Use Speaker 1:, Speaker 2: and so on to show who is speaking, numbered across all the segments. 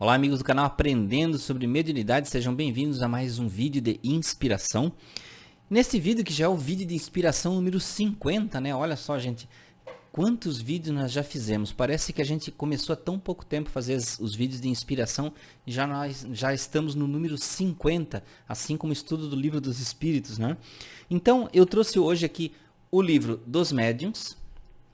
Speaker 1: Olá, amigos do canal Aprendendo sobre Mediunidade, sejam bem-vindos a mais um vídeo de inspiração. Nesse vídeo, que já é o vídeo de inspiração número 50, né? Olha só, gente, quantos vídeos nós já fizemos. Parece que a gente começou há tão pouco tempo a fazer os vídeos de inspiração e nós já estamos no número 50, assim como o estudo do Livro dos Espíritos, né? Então, eu trouxe hoje aqui o livro dos médiuns,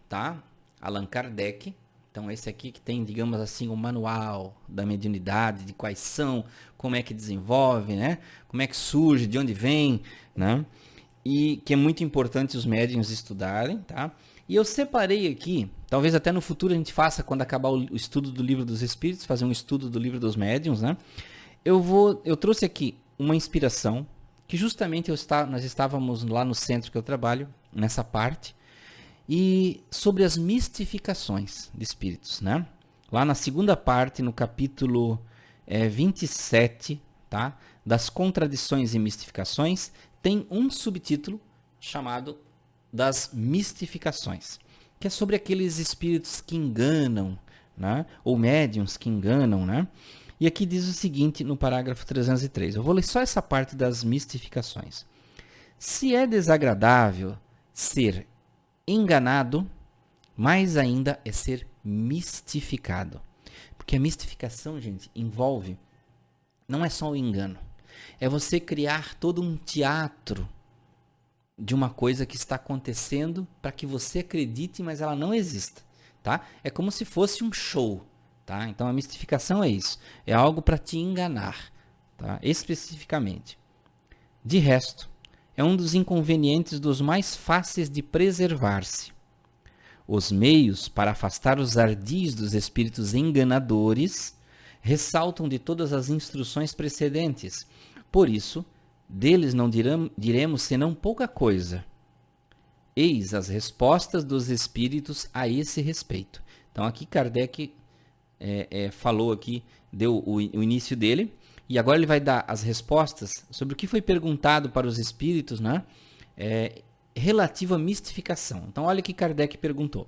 Speaker 1: tá? Allan Kardec. Então, esse aqui que tem, digamos assim, o manual da mediunidade, de quais são, como é que desenvolve, né? Como é que surge, de onde vem, né? E que é muito importante os médiuns estudarem, tá? E eu separei aqui, talvez até no futuro a gente faça, quando acabar o estudo do Livro dos Espíritos, fazer um estudo do Livro dos Médiuns, né? Eu trouxe aqui uma inspiração, que justamente nós estávamos lá no centro que eu trabalho, nessa parte, e sobre as mistificações de espíritos, né? Lá na segunda parte, no capítulo 27, tá? Das contradições e mistificações, tem um subtítulo chamado das mistificações, que é sobre aqueles espíritos que enganam, né? Ou médiuns que enganam, né? E aqui diz o seguinte no parágrafo 303. Eu vou ler só essa parte das mistificações. Se é desagradável ser enganado, mais ainda é ser mistificado. Porque a mistificação, gente, envolve, não é só o engano, é você criar todo um teatro de uma coisa que está acontecendo para que você acredite, mas ela não exista, tá? É como se fosse um show, tá? Então a mistificação é isso, é algo para te enganar, tá? Especificamente. De resto, é um dos inconvenientes dos mais fáceis de preservar-se. Os meios para afastar os ardis dos espíritos enganadores ressaltam de todas as instruções precedentes. Por isso, deles não diremos senão pouca coisa. Eis as respostas dos espíritos a esse respeito. Então aqui Kardec falou aqui, deu o início dele. E agora ele vai dar as respostas sobre o que foi perguntado para os espíritos, né? Relativo à mistificação. Então, olha o que Kardec perguntou.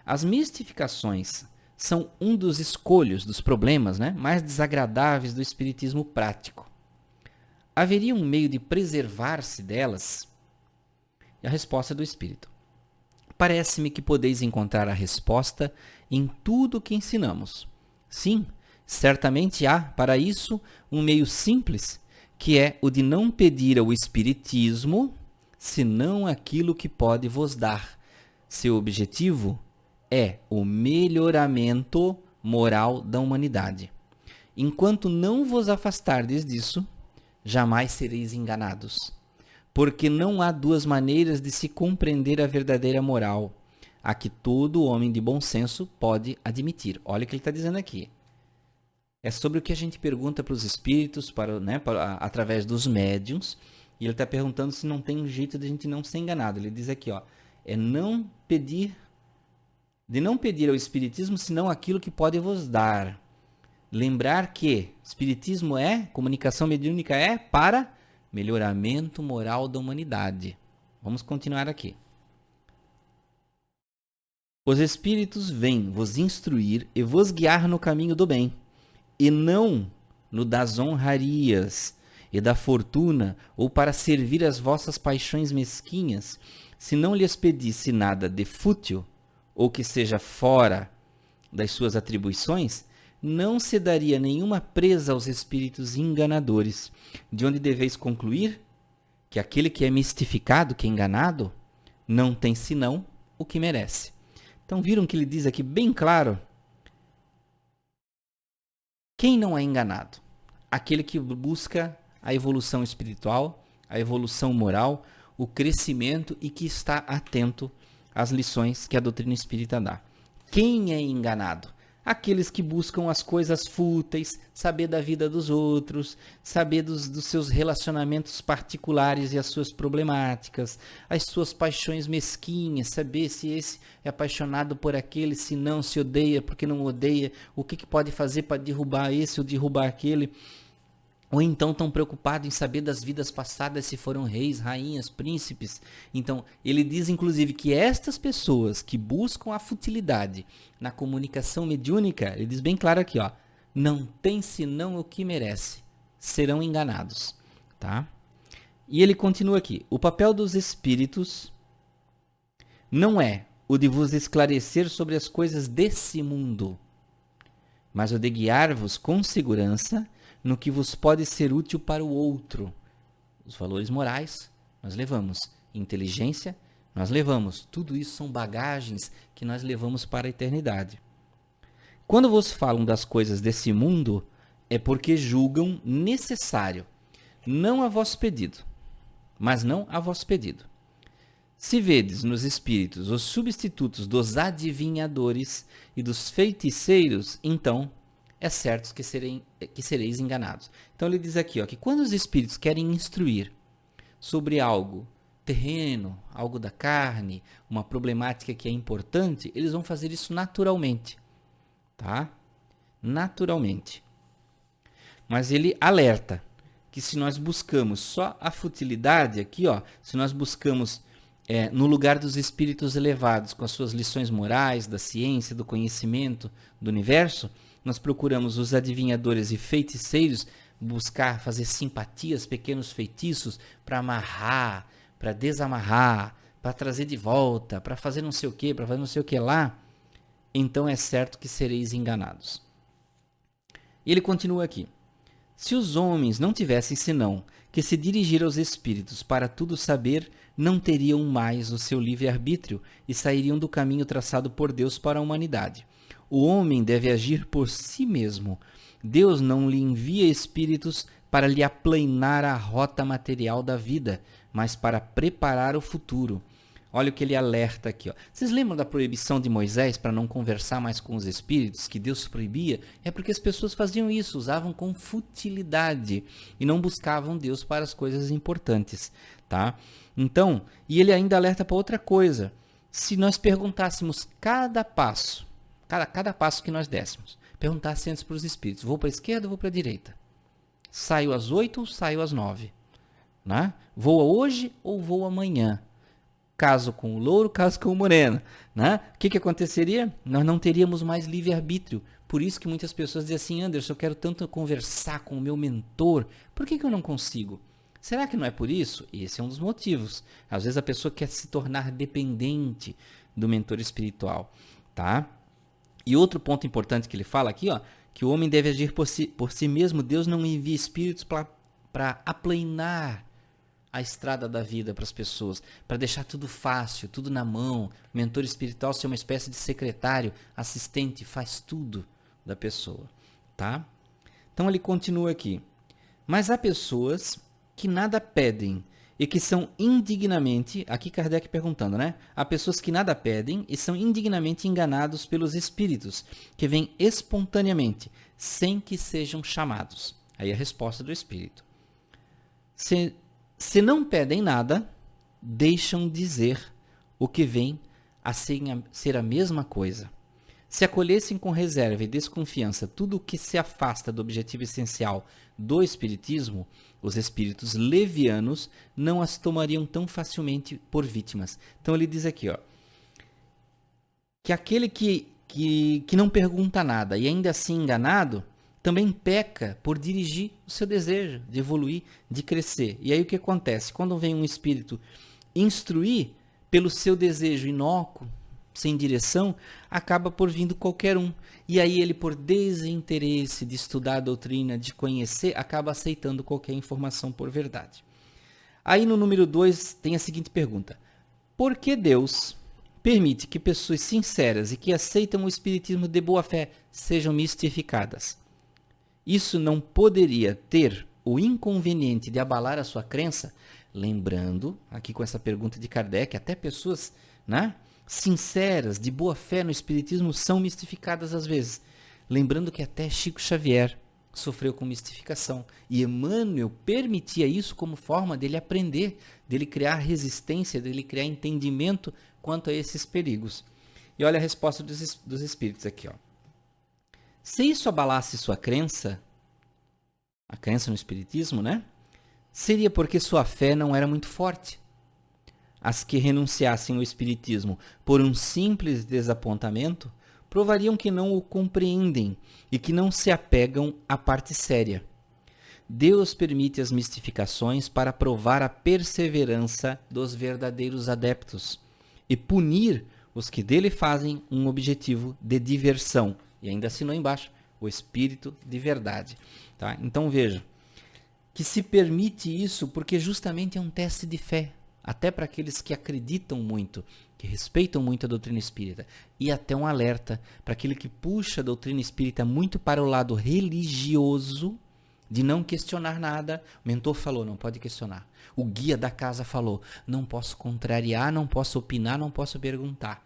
Speaker 1: As mistificações são um dos escolhos, dos problemas, né, mais desagradáveis do espiritismo prático. Haveria um meio de preservar-se delas? E a resposta do espírito. Parece-me que podeis encontrar a resposta em tudo o que ensinamos. Sim, certamente há, para isso, um meio simples, que é o de não pedir ao Espiritismo, senão aquilo que pode vos dar. Seu objetivo é o melhoramento moral da humanidade. Enquanto não vos afastardes disso, jamais sereis enganados. Porque não há duas maneiras de se compreender a verdadeira moral, a que todo homem de bom senso pode admitir. Olha o que ele está dizendo aqui. É sobre o que a gente pergunta para os espíritos, através dos médiuns. E ele está perguntando se não tem um jeito de a gente não ser enganado. Ele diz aqui, ó, de não pedir ao espiritismo senão aquilo que pode vos dar. Lembrar que espiritismo comunicação mediúnica para melhoramento moral da humanidade. Vamos continuar aqui. Os espíritos vêm vos instruir e vos guiar no caminho do bem, e não no das honrarias e da fortuna, ou para servir as vossas paixões mesquinhas, se não lhes pedisse nada de fútil, ou que seja fora das suas atribuições, não se daria nenhuma presa aos espíritos enganadores, de onde deveis concluir que aquele que é mistificado, que é enganado, não tem senão o que merece. Então viram que ele diz aqui bem claro, quem não é enganado? Aquele que busca a evolução espiritual, a evolução moral, o crescimento e que está atento às lições que a doutrina espírita dá. Quem é enganado? Aqueles que buscam as coisas fúteis, saber da vida dos outros, saber dos seus relacionamentos particulares e as suas problemáticas, as suas paixões mesquinhas, saber se esse é apaixonado por aquele, se não, se odeia, porque não odeia, o que pode fazer para derrubar esse ou derrubar aquele. Ou então estão preocupados em saber das vidas passadas, se foram reis, rainhas, príncipes. Então, ele diz inclusive que estas pessoas que buscam a futilidade na comunicação mediúnica, ele diz bem claro aqui, ó, não tem senão o que merece, serão enganados, tá? E ele continua aqui, o papel dos espíritos não é o de vos esclarecer sobre as coisas desse mundo, mas o de guiar-vos com segurança no que vos pode ser útil para o outro. Os valores morais, nós levamos. Inteligência, nós levamos. Tudo isso são bagagens que nós levamos para a eternidade. Quando vos falam das coisas desse mundo, é porque julgam necessário, não a vosso pedido, mas não a vosso pedido. Se vedes nos espíritos os substitutos dos adivinhadores e dos feiticeiros, então é certo que sereis enganados. Então ele diz aqui, ó, que quando os espíritos querem instruir sobre algo terreno, algo da carne, uma problemática que é importante, eles vão fazer isso naturalmente, tá? Naturalmente. Mas ele alerta que se nós buscamos só a futilidade aqui, ó, se nós buscamos no lugar dos espíritos elevados, com as suas lições morais, da ciência, do conhecimento, do universo, nós procuramos os adivinhadores e feiticeiros buscar fazer simpatias, pequenos feitiços para amarrar, para desamarrar, para trazer de volta, para fazer não sei o que, para fazer não sei o que lá, então é certo que sereis enganados. E ele continua aqui. Se os homens não tivessem senão que se dirigir aos espíritos para tudo saber, não teriam mais o seu livre-arbítrio e sairiam do caminho traçado por Deus para a humanidade. O homem deve agir por si mesmo. Deus não lhe envia espíritos para lhe aplanar a rota material da vida, mas para preparar o futuro. Olha o que ele alerta aqui, ó. Vocês lembram da proibição de Moisés para não conversar mais com os espíritos, que Deus proibia? É porque as pessoas faziam isso, usavam com futilidade e não buscavam Deus para as coisas importantes, tá? Então, e ele ainda alerta para outra coisa. Se nós perguntássemos cada passo que nós dessemos, perguntasse antes para os espíritos, vou para a esquerda ou vou para a direita? Saio às 8 ou saio às 9? Né? Voa hoje ou voa amanhã? Caso com o louro, caso com o moreno. Né? O que aconteceria? Nós não teríamos mais livre-arbítrio. Por isso que muitas pessoas dizem assim, Anderson, eu quero tanto conversar com o meu mentor, por que eu não consigo? Será que não é por isso? Esse é um dos motivos. Às vezes a pessoa quer se tornar dependente do mentor espiritual. Tá? E outro ponto importante que ele fala aqui, ó, que o homem deve agir por si mesmo. Deus não envia espíritos para aplanar a estrada da vida para as pessoas, para deixar tudo fácil, tudo na mão. O mentor espiritual ser uma espécie de secretário, assistente, faz tudo da pessoa, tá? Então ele continua aqui. Mas há pessoas que nada pedem e que são indignamente, aqui Kardec perguntando, né? Há pessoas que nada pedem e são indignamente enganados pelos espíritos, que vêm espontaneamente, sem que sejam chamados. Aí a resposta do espírito. Se não pedem nada, deixam dizer o que vem a ser a mesma coisa. Se acolhessem com reserva e desconfiança tudo o que se afasta do objetivo essencial do espiritismo, os espíritos levianos não as tomariam tão facilmente por vítimas. Então ele diz aqui, ó, que aquele que não pergunta nada e ainda assim enganado, também peca por dirigir o seu desejo de evoluir, de crescer. E aí o que acontece? Quando vem um espírito instruir pelo seu desejo inócuo, sem direção, acaba por vindo qualquer um. E aí ele, por desinteresse de estudar a doutrina, de conhecer, acaba aceitando qualquer informação por verdade. Aí no número 2 tem a seguinte pergunta. Por que Deus permite que pessoas sinceras e que aceitam o espiritismo de boa fé sejam mistificadas? Isso não poderia ter o inconveniente de abalar a sua crença? Lembrando, aqui com essa pergunta de Kardec, até pessoas, né, sinceras, de boa fé no espiritismo, são mistificadas às vezes. Lembrando que até Chico Xavier sofreu com mistificação. E Emmanuel permitia isso como forma dele aprender, dele criar resistência, dele criar entendimento quanto a esses perigos. E olha a resposta dos espíritos aqui, ó. Se isso abalasse sua crença, a crença no espiritismo, né? Seria porque sua fé não era muito forte. As que renunciassem ao espiritismo por um simples desapontamento provariam que não o compreendem e que não se apegam à parte séria. Deus permite as mistificações para provar a perseverança dos verdadeiros adeptos e punir os que dele fazem um objetivo de diversão. E ainda assinou embaixo, o Espírito de verdade. Tá? Então veja, que se permite isso porque justamente é um teste de fé, até para aqueles que acreditam muito, que respeitam muito a doutrina espírita, e até um alerta para aquele que puxa a doutrina espírita muito para o lado religioso, de não questionar nada. O mentor falou, não pode questionar. O guia da casa falou, não posso contrariar, não posso opinar, não posso perguntar.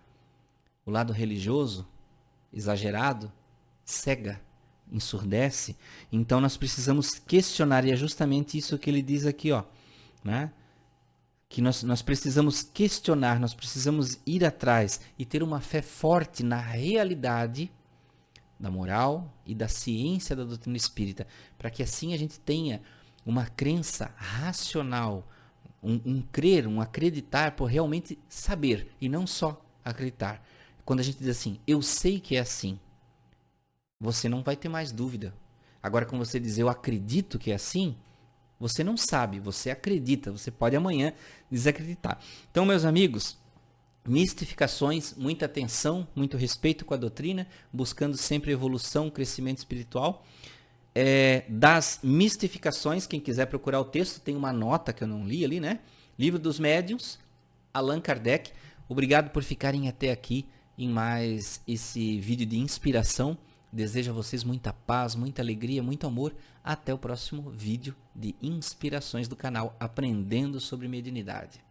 Speaker 1: O lado religioso, exagerado, cega, ensurdece. Então nós precisamos questionar, e é justamente isso que ele diz aqui, ó, né? Que nós precisamos questionar, nós precisamos ir atrás e ter uma fé forte na realidade da moral e da ciência da doutrina espírita, para que assim a gente tenha uma crença racional, um crer, um acreditar por realmente saber e não só acreditar. Quando a gente diz assim, eu sei que é assim, você não vai ter mais dúvida. Agora, quando você diz eu acredito que é assim, você não sabe, você acredita, você pode amanhã desacreditar. Então, meus amigos, mistificações, muita atenção, muito respeito com a doutrina, buscando sempre evolução, crescimento espiritual. Das mistificações, quem quiser procurar o texto, tem uma nota que eu não li ali, né? Livro dos Médiuns, Allan Kardec. Obrigado por ficarem até aqui em mais esse vídeo de inspiração. Desejo a vocês muita paz, muita alegria, muito amor. Até o próximo vídeo de inspirações do canal Aprendendo sobre Mediunidade.